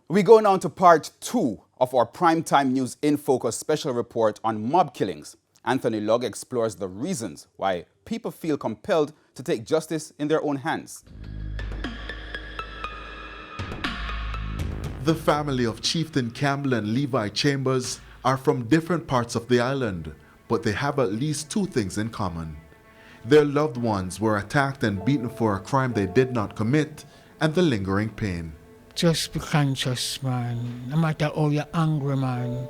We go now to part 2 of our Primetime News in Focus special report on mob killings. Anthony Lugg explores the reasons why people feel compelled to take justice in their own hands. The family of Chieftain Campbell and Levi Chambers are from different parts of the island, but they have at least 2 things in common. Their loved ones were attacked and beaten for a crime they did not commit, and the lingering pain. Just be conscious, man. No matter how you're angry, man,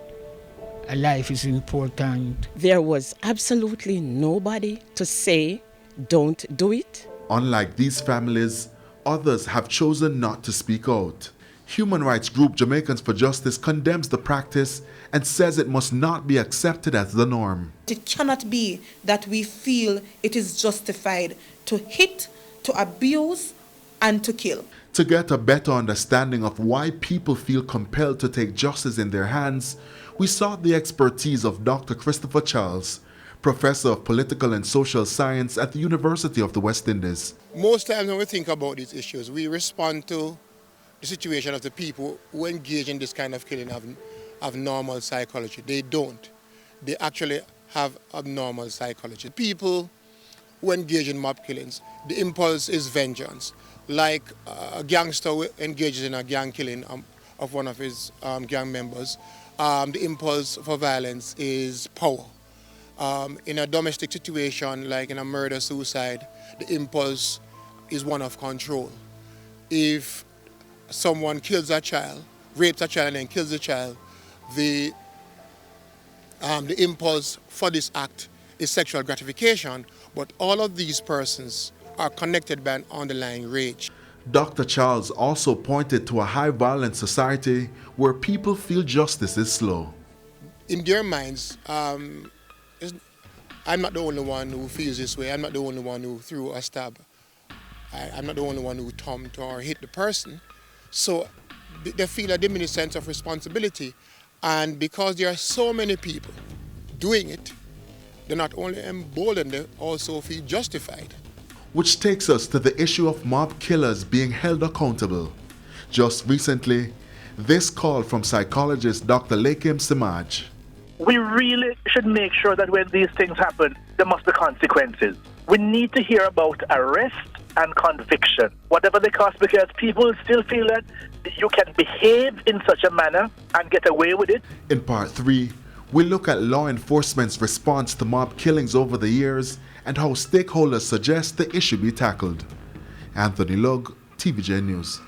a life is important. There was absolutely nobody to say, don't do it. Unlike these families, others have chosen not to speak out. Human rights group Jamaicans for Justice condemns the practice and says it must not be accepted as the norm. It cannot be that we feel it is justified to hit, to abuse, and to kill. To get a better understanding of why people feel compelled to take justice in their hands, we sought the expertise of Dr. Christopher Charles, Professor of Political and Social Science at the University of the West Indies. Most times when we think about these issues, we respond to the situation of the people who engage in this kind of killing have normal psychology. They don't. They actually have abnormal psychology. People who engage in mob killings, the impulse is vengeance. Like a gangster who engages in a gang killing of one of his gang members, the impulse for violence is power. In a domestic situation, like in a murder-suicide, the impulse is one of control. If someone kills a child, rapes a child and then kills the child, the impulse for this act is sexual gratification, but all of these persons are connected by an underlying rage. Dr. Charles also pointed to a high-violence society where people feel justice is slow. In their minds, I'm not the only one who feels this way. I'm not the only one who threw a stab. I'm not the only one who thumped or hit the person. So they feel a diminished sense of responsibility. And because there are so many people doing it, they're not only emboldened, they also feel justified. Which takes us to the issue of mob killers being held accountable. Just recently, this call from psychologist Dr. Lakim Simaj. We really should make sure that when these things happen, there must be consequences. We need to hear about arrest and conviction, whatever they cost, because people still feel that you can behave in such a manner and get away with it. In part 3, we look at law enforcement's response to mob killings over the years and how stakeholders suggest the issue be tackled. Anthony Lugg, TVJNews.